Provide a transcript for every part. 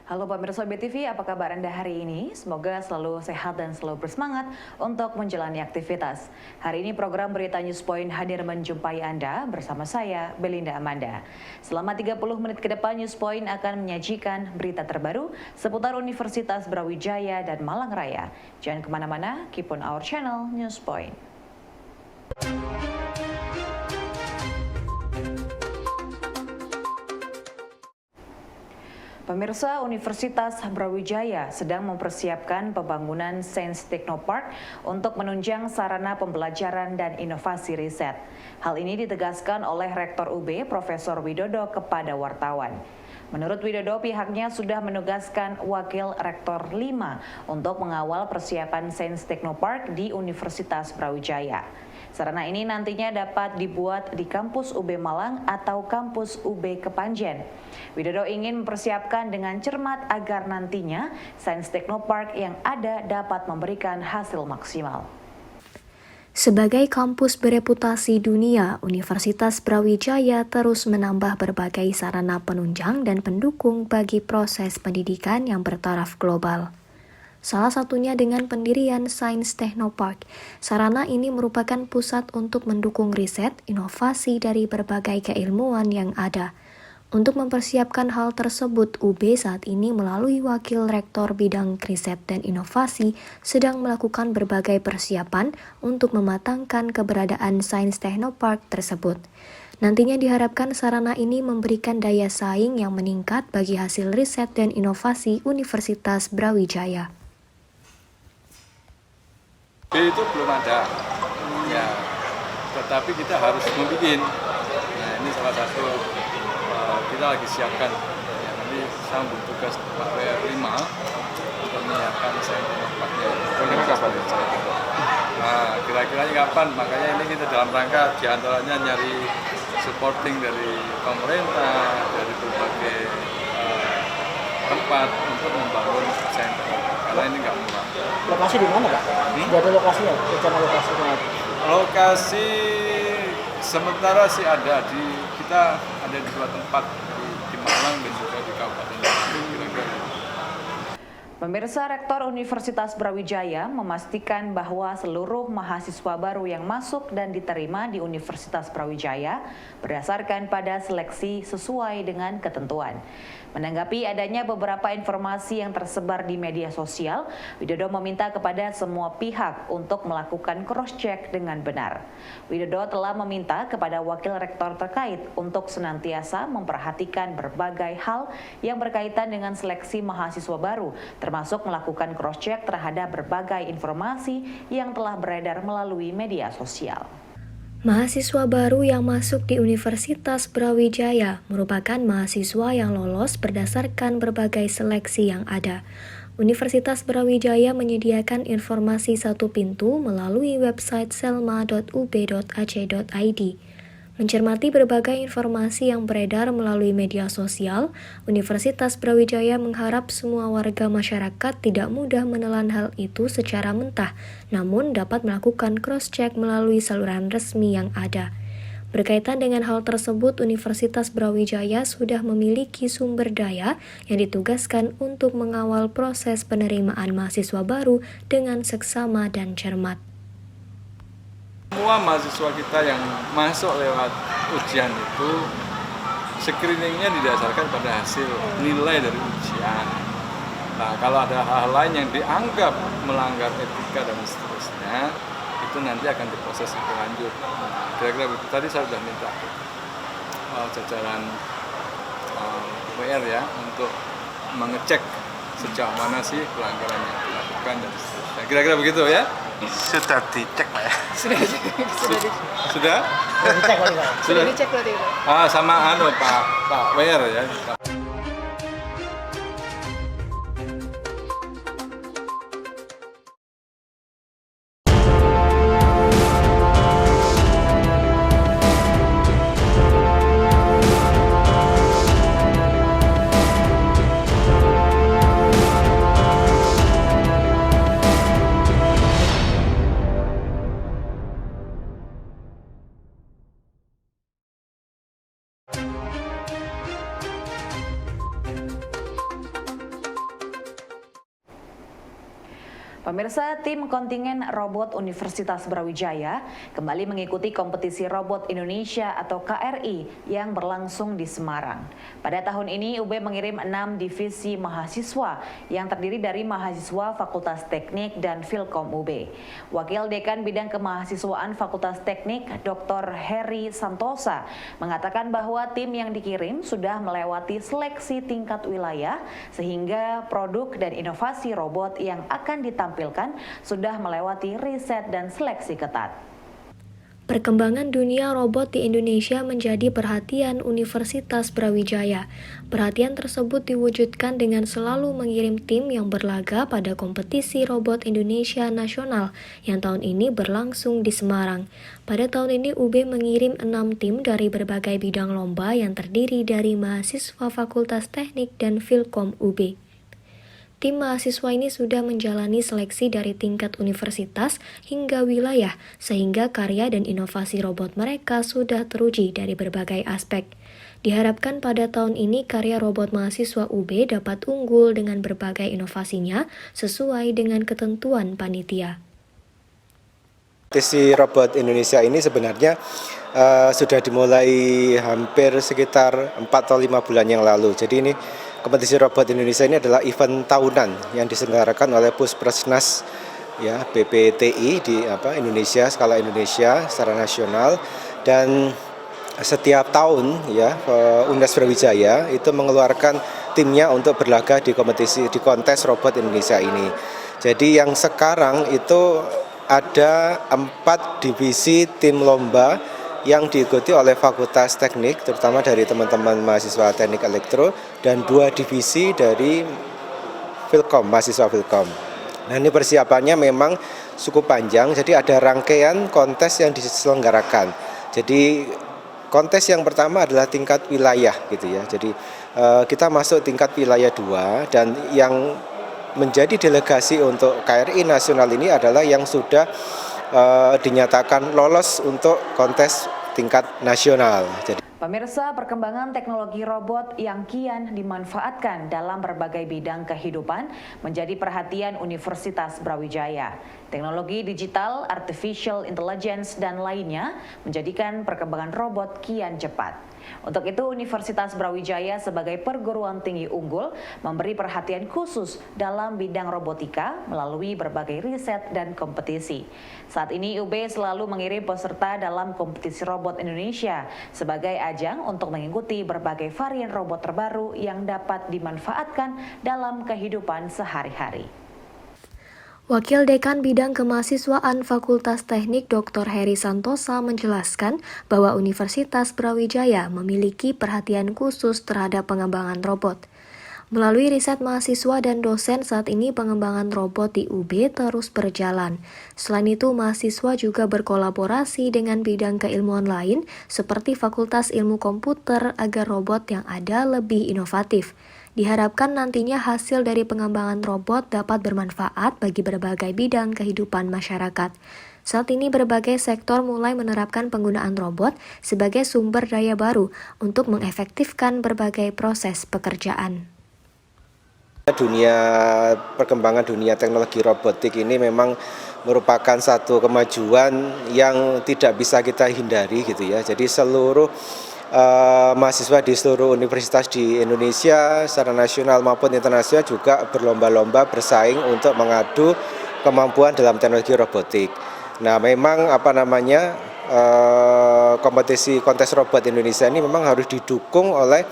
Halo pemirsa BTV, apa kabar Anda hari ini? Semoga selalu sehat dan selalu bersemangat untuk menjalani aktivitas. Hari ini program Berita Newspoint hadir menjumpai Anda bersama saya, Belinda Amanda. Selama 30 menit ke depan, Newspoint akan menyajikan berita terbaru seputar Universitas Brawijaya dan Malang Raya. Jangan kemana-mana, keep on our channel Newspoint. Pemirsa, Universitas Brawijaya sedang mempersiapkan pembangunan Sains Technopark untuk menunjang sarana pembelajaran dan inovasi riset. Hal ini ditegaskan oleh Rektor UB, Profesor Widodo kepada wartawan. Menurut Widodo, pihaknya sudah menugaskan Wakil Rektor 5 untuk mengawal persiapan Sains Technopark di Universitas Brawijaya. Sarana ini nantinya dapat dibuat di kampus UB Malang atau kampus UB Kepanjen. Widodo ingin mempersiapkan dengan cermat agar nantinya Sains Technopark yang ada dapat memberikan hasil maksimal. Sebagai kampus bereputasi dunia, Universitas Brawijaya terus menambah berbagai sarana penunjang dan pendukung bagi proses pendidikan yang bertaraf global. Salah satunya dengan pendirian Sains Technopark. Sarana ini merupakan pusat untuk mendukung riset, inovasi dari berbagai keilmuan yang ada. Untuk mempersiapkan hal tersebut, UB saat ini melalui Wakil Rektor Bidang Riset dan Inovasi sedang melakukan berbagai persiapan untuk mematangkan keberadaan Sains Technopark tersebut. Nantinya diharapkan sarana ini memberikan daya saing yang meningkat bagi hasil riset dan inovasi Universitas Brawijaya. Itu belum ada, ya, tetapi kita harus membuat. Nah, ini salah satu kita lagi siapkan. Ya, nanti saya ambil tugas Pak WR5 untuk menyiapkan Sains Technoparknya. Ini kapan? Nah, kira-kira kapan? Makanya ini kita dalam rangka diantaranya nyari supporting dari pemerintah, dari berbagai tempat untuk membangun Sains Technopark. Karena ini nggak murah. Lokasi di mana, Pak? Sudah ada lokasinya? Rencana lokasinya? Lokasi sementara sih ada kita ada di 2 tempat di Malang dan juga di Kabupaten kira-kira. Pemirsa, Rektor Universitas Brawijaya memastikan bahwa seluruh mahasiswa baru yang masuk dan diterima di Universitas Brawijaya berdasarkan pada seleksi sesuai dengan ketentuan. Menanggapi adanya beberapa informasi yang tersebar di media sosial, Widodo meminta kepada semua pihak untuk melakukan cross-check dengan benar. Widodo telah meminta kepada Wakil Rektor terkait untuk senantiasa memperhatikan berbagai hal yang berkaitan dengan seleksi mahasiswa baru, termasuk melakukan cross-check terhadap berbagai informasi yang telah beredar melalui media sosial. Mahasiswa baru yang masuk di Universitas Brawijaya merupakan mahasiswa yang lolos berdasarkan berbagai seleksi yang ada. Universitas Brawijaya menyediakan informasi satu pintu melalui website selma.ub.ac.id. Mencermati berbagai informasi yang beredar melalui media sosial, Universitas Brawijaya mengharap semua warga masyarakat tidak mudah menelan hal itu secara mentah, namun dapat melakukan cross-check melalui saluran resmi yang ada. Berkaitan dengan hal tersebut, Universitas Brawijaya sudah memiliki sumber daya yang ditugaskan untuk mengawal proses penerimaan mahasiswa baru dengan seksama dan cermat. Semua mahasiswa kita yang masuk lewat ujian itu screeningnya didasarkan pada hasil nilai dari ujian. Nah, kalau ada hal lain yang dianggap melanggar etika dan seterusnya, itu nanti akan diproses lebih lanjut. Kira-kira begitu. Tadi saya sudah minta jajaran WR ya untuk mengecek sejauh mana sih pelanggaran yang dilakukan dan seterusnya. Kira-kira begitu ya? Sudah dicek, Pak ya? Sudah? Sudah dicek, Pak. Sudah dicek berarti, Pak? Sama Pak WR ya. Pemirsa, tim kontingen robot Universitas Brawijaya kembali mengikuti kompetisi robot Indonesia atau KRI yang berlangsung di Semarang. Pada tahun ini UB mengirim 6 divisi mahasiswa yang terdiri dari mahasiswa Fakultas Teknik dan Filkom UB. Wakil Dekan Bidang Kemahasiswaan Fakultas Teknik Dr. Heri Santosa mengatakan bahwa tim yang dikirim sudah melewati seleksi tingkat wilayah sehingga produk dan inovasi robot yang akan ditampilkan sudah melewati riset dan seleksi ketat. Perkembangan dunia robot di Indonesia menjadi perhatian Universitas Brawijaya. Perhatian tersebut diwujudkan dengan selalu mengirim tim yang berlaga pada kompetisi robot Indonesia nasional yang tahun ini berlangsung di Semarang. Pada tahun ini UB mengirim 6 tim dari berbagai bidang lomba yang terdiri dari mahasiswa Fakultas Teknik dan Filkom UB. Tim mahasiswa ini sudah menjalani seleksi dari tingkat universitas hingga wilayah, sehingga karya dan inovasi robot mereka sudah teruji dari berbagai aspek. Diharapkan pada tahun ini karya robot mahasiswa UB dapat unggul dengan berbagai inovasinya sesuai dengan ketentuan panitia. Kompetisi robot Indonesia ini sebenarnya sudah dimulai hampir sekitar 4 atau 5 bulan yang lalu. Jadi ini kompetisi robot Indonesia ini adalah event tahunan yang diselenggarakan oleh Puspresnas ya BPTI di Indonesia, skala Indonesia secara nasional, dan setiap tahun ya Universitas Brawijaya itu mengeluarkan timnya untuk berlaga di kontes robot Indonesia ini. Jadi yang sekarang itu ada 4 divisi tim lomba yang diikuti oleh Fakultas Teknik, terutama dari teman-teman mahasiswa Teknik Elektro, dan 2 divisi dari Filkom, mahasiswa Filkom. Nah, ini persiapannya memang cukup panjang, jadi ada rangkaian kontes yang diselenggarakan. Jadi kontes yang pertama adalah tingkat wilayah gitu ya. Jadi kita masuk tingkat wilayah 2, dan yang menjadi delegasi untuk KRI nasional ini adalah yang sudah dinyatakan lolos untuk kontes tingkat nasional. Pemirsa, perkembangan teknologi robot yang kian dimanfaatkan dalam berbagai bidang kehidupan menjadi perhatian Universitas Brawijaya. Teknologi digital, artificial intelligence, dan lainnya menjadikan perkembangan robot kian cepat. Untuk itu, Universitas Brawijaya sebagai perguruan tinggi unggul memberi perhatian khusus dalam bidang robotika melalui berbagai riset dan kompetisi. Saat ini UB selalu mengirim peserta dalam kompetisi robot Indonesia sebagai ajang untuk mengikuti berbagai varian robot terbaru yang dapat dimanfaatkan dalam kehidupan sehari-hari. Wakil Dekan Bidang Kemahasiswaan Fakultas Teknik Dr. Heri Santosa menjelaskan bahwa Universitas Brawijaya memiliki perhatian khusus terhadap pengembangan robot. Melalui riset mahasiswa dan dosen, saat ini pengembangan robot di UB terus berjalan. Selain itu, mahasiswa juga berkolaborasi dengan bidang keilmuan lain seperti Fakultas Ilmu Komputer agar robot yang ada lebih inovatif. Diharapkan nantinya hasil dari pengembangan robot dapat bermanfaat bagi berbagai bidang kehidupan masyarakat. Saat ini berbagai sektor mulai menerapkan penggunaan robot sebagai sumber daya baru untuk mengefektifkan berbagai proses pekerjaan. Perkembangan dunia teknologi robotik ini memang merupakan satu kemajuan yang tidak bisa kita hindari gitu ya. Jadi seluruh mahasiswa di seluruh universitas di Indonesia secara nasional maupun internasional juga berlomba-lomba bersaing untuk mengadu kemampuan dalam teknologi robotik. Nah, memang kompetisi kontes robot Indonesia ini memang harus didukung oleh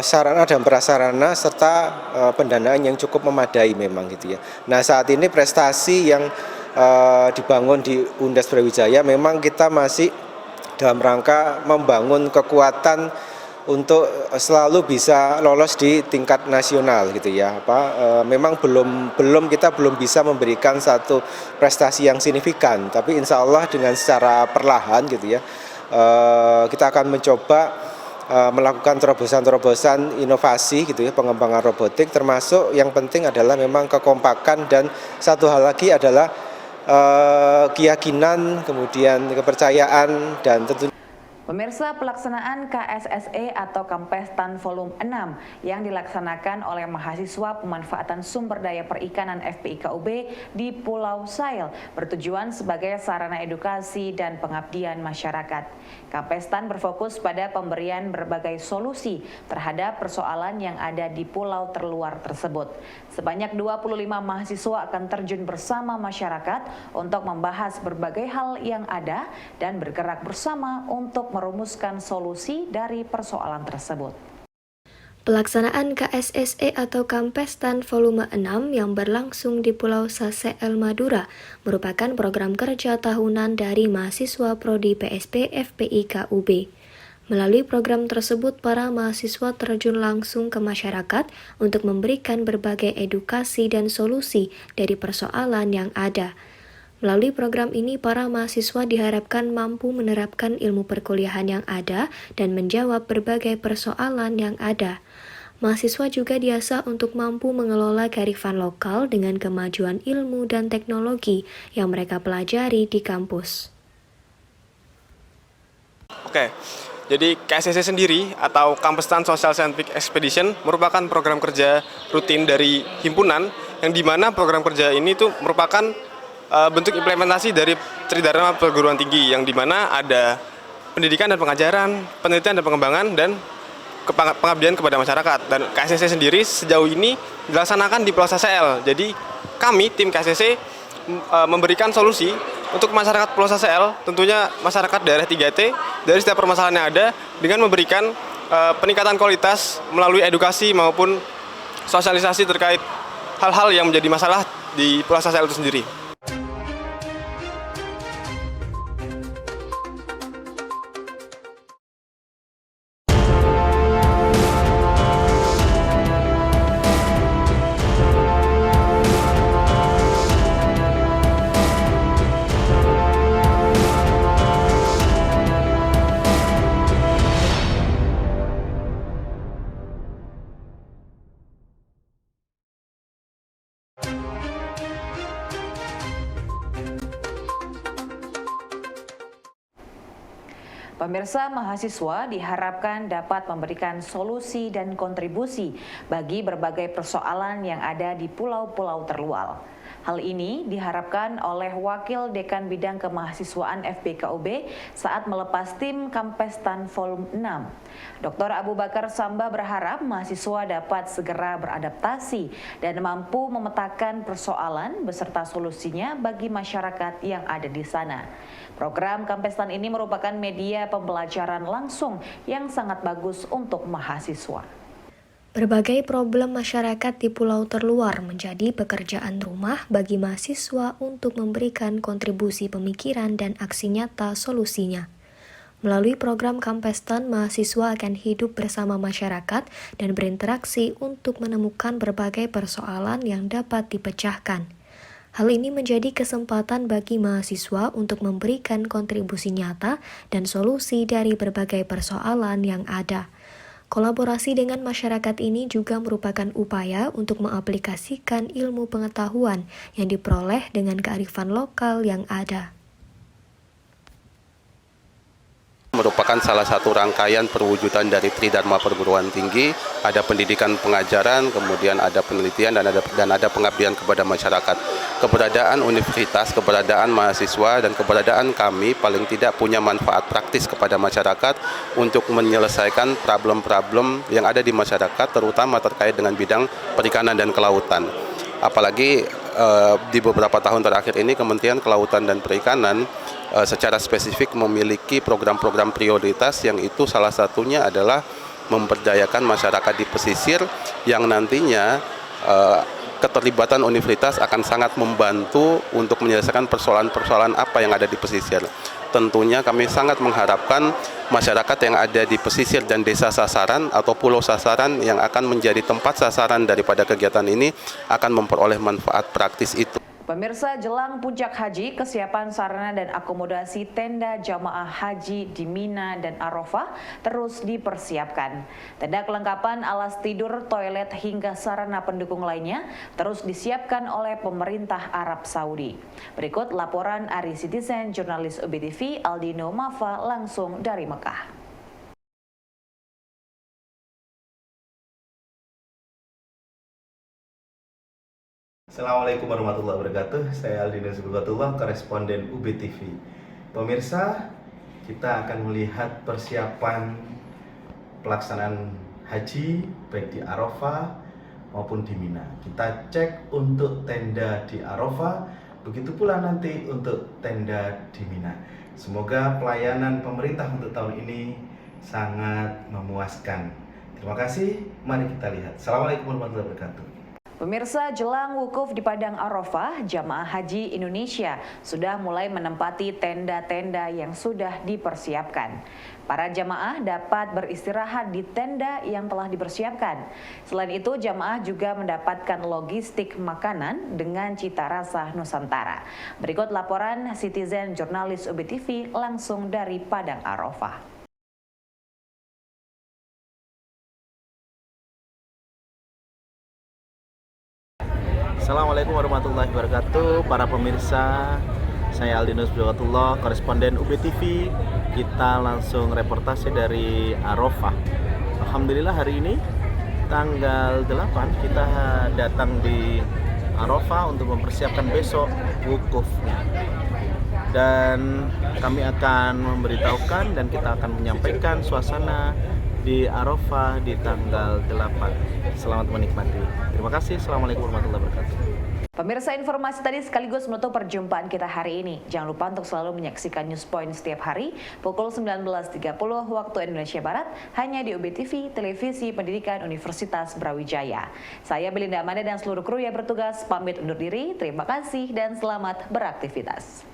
sarana dan prasarana serta pendanaan yang cukup memadai memang gitu ya. Nah, saat ini prestasi yang dibangun di Universitas Brawijaya memang kita masih dalam rangka membangun kekuatan untuk selalu bisa lolos di tingkat nasional gitu ya. Memang kita belum bisa memberikan satu prestasi yang signifikan, tapi insya Allah dengan secara perlahan gitu ya, kita akan mencoba melakukan terobosan-terobosan inovasi gitu ya, pengembangan robotik, termasuk yang penting adalah memang kekompakan, dan satu hal lagi adalah keyakinan, kemudian kepercayaan, dan tentu. Pemirsa, pelaksanaan KSSE atau Kampestan Volume 6 yang dilaksanakan oleh mahasiswa pemanfaatan sumber daya perikanan FPIKUB di Pulau Sail bertujuan sebagai sarana edukasi dan pengabdian masyarakat. Kampestan berfokus pada pemberian berbagai solusi terhadap persoalan yang ada di pulau terluar tersebut. Sebanyak 25 mahasiswa akan terjun bersama masyarakat untuk membahas berbagai hal yang ada dan bergerak bersama untuk merumuskan solusi dari persoalan tersebut. Pelaksanaan KSSE atau Kampestan Volume 6 yang berlangsung di Pulau Saseel, Madura merupakan program kerja tahunan dari mahasiswa Prodi PSP FPIKUB. Melalui program tersebut, para mahasiswa terjun langsung ke masyarakat untuk memberikan berbagai edukasi dan solusi dari persoalan yang ada. Melalui program ini, para mahasiswa diharapkan mampu menerapkan ilmu perkuliahan yang ada dan menjawab berbagai persoalan yang ada. Mahasiswa juga diasah untuk mampu mengelola kearifan lokal dengan kemajuan ilmu dan teknologi yang mereka pelajari di kampus. Oke, jadi KSSE sendiri atau Kampestan Social Scientific Expedition merupakan program kerja rutin dari himpunan yang dimana program kerja ini tuh merupakan bentuk implementasi dari Tridharma Perguruan Tinggi yang dimana ada pendidikan dan pengajaran, penelitian dan pengembangan, dan pengabdian kepada masyarakat. Dan KSSE sendiri sejauh ini dilaksanakan di Pulau Saseel. Jadi kami tim KSSE memberikan solusi untuk masyarakat Pulau Saseel, tentunya masyarakat daerah 3T dari setiap permasalahan yang ada dengan memberikan peningkatan kualitas melalui edukasi maupun sosialisasi terkait hal-hal yang menjadi masalah di Pulau Saseel itu sendiri. Pemirsa, mahasiswa diharapkan dapat memberikan solusi dan kontribusi bagi berbagai persoalan yang ada di pulau-pulau terluar. Hal ini diharapkan oleh Wakil Dekan Bidang Kemahasiswaan FPIKUB saat melepas tim Kampestan Volume 6. Dr. Abu Bakar Samba berharap mahasiswa dapat segera beradaptasi dan mampu memetakan persoalan beserta solusinya bagi masyarakat yang ada di sana. Program Kampestan ini merupakan media pembelajaran langsung yang sangat bagus untuk mahasiswa. Berbagai problem masyarakat di pulau terluar menjadi pekerjaan rumah bagi mahasiswa untuk memberikan kontribusi pemikiran dan aksi nyata solusinya. Melalui program Kampestan, mahasiswa akan hidup bersama masyarakat dan berinteraksi untuk menemukan berbagai persoalan yang dapat dipecahkan. Hal ini menjadi kesempatan bagi mahasiswa untuk memberikan kontribusi nyata dan solusi dari berbagai persoalan yang ada. Kolaborasi dengan masyarakat ini juga merupakan upaya untuk mengaplikasikan ilmu pengetahuan yang diperoleh dengan kearifan lokal yang ada. Merupakan salah satu rangkaian perwujudan dari Tridharma Perguruan Tinggi, ada pendidikan pengajaran, kemudian ada penelitian dan ada pengabdian kepada masyarakat. Keberadaan universitas, keberadaan mahasiswa dan keberadaan kami paling tidak punya manfaat praktis kepada masyarakat untuk menyelesaikan problem-problem yang ada di masyarakat, terutama terkait dengan bidang perikanan dan kelautan. Apalagi di beberapa tahun terakhir ini Kementerian Kelautan dan Perikanan secara spesifik memiliki program-program prioritas yang itu salah satunya adalah memberdayakan masyarakat di pesisir yang nantinya keterlibatan universitas akan sangat membantu untuk menyelesaikan persoalan-persoalan apa yang ada di pesisir. Tentunya kami sangat mengharapkan masyarakat yang ada di pesisir dan desa sasaran atau pulau sasaran yang akan menjadi tempat sasaran daripada kegiatan ini akan memperoleh manfaat praktis itu. Pemirsa, jelang puncak haji, kesiapan sarana dan akomodasi tenda jamaah haji di Mina dan Arafah terus dipersiapkan. Tenda kelengkapan alas tidur, toilet hingga sarana pendukung lainnya terus disiapkan oleh pemerintah Arab Saudi. Berikut laporan Ari Citizen, jurnalis UBTV Aldino Mafa langsung dari Mekah. Assalamualaikum warahmatullahi wabarakatuh. Saya Aldino Subhatullah, koresponden UBTV. Pemirsa, kita akan melihat persiapan pelaksanaan haji baik di Arafah maupun di Mina. Kita cek untuk tenda di Arafah, begitu pula nanti untuk tenda di Mina. Semoga pelayanan pemerintah untuk tahun ini sangat memuaskan. Terima kasih, mari kita lihat. Assalamualaikum warahmatullahi wabarakatuh. Pemirsa, jelang wukuf di Padang Arafah, jamaah haji Indonesia sudah mulai menempati tenda-tenda yang sudah dipersiapkan. Para jamaah dapat beristirahat di tenda yang telah dipersiapkan. Selain itu, jamaah juga mendapatkan logistik makanan dengan cita rasa Nusantara. Berikut laporan Citizen jurnalis UBTV langsung dari Padang Arafah. Assalamualaikum warahmatullahi wabarakatuh. Para pemirsa, saya Aldino Subhatullah, koresponden UBTV. Kita langsung reportase dari Arafah. Alhamdulillah hari ini tanggal 8 kita datang di Arafah untuk mempersiapkan besok wukufnya. Dan kami akan memberitahukan dan kita akan menyampaikan suasana di Arafah di tanggal 8. Selamat menikmati. Terima kasih. Assalamualaikum warahmatullahi wabarakatuh. Pemirsa, informasi tadi sekaligus menutup perjumpaan kita hari ini. Jangan lupa untuk selalu menyaksikan News Point setiap hari pukul 19.30 waktu Indonesia Barat hanya di UBTV, Televisi Pendidikan Universitas Brawijaya. Saya Belinda Amanda dan seluruh kru yang bertugas pamit undur diri. Terima kasih dan selamat beraktivitas.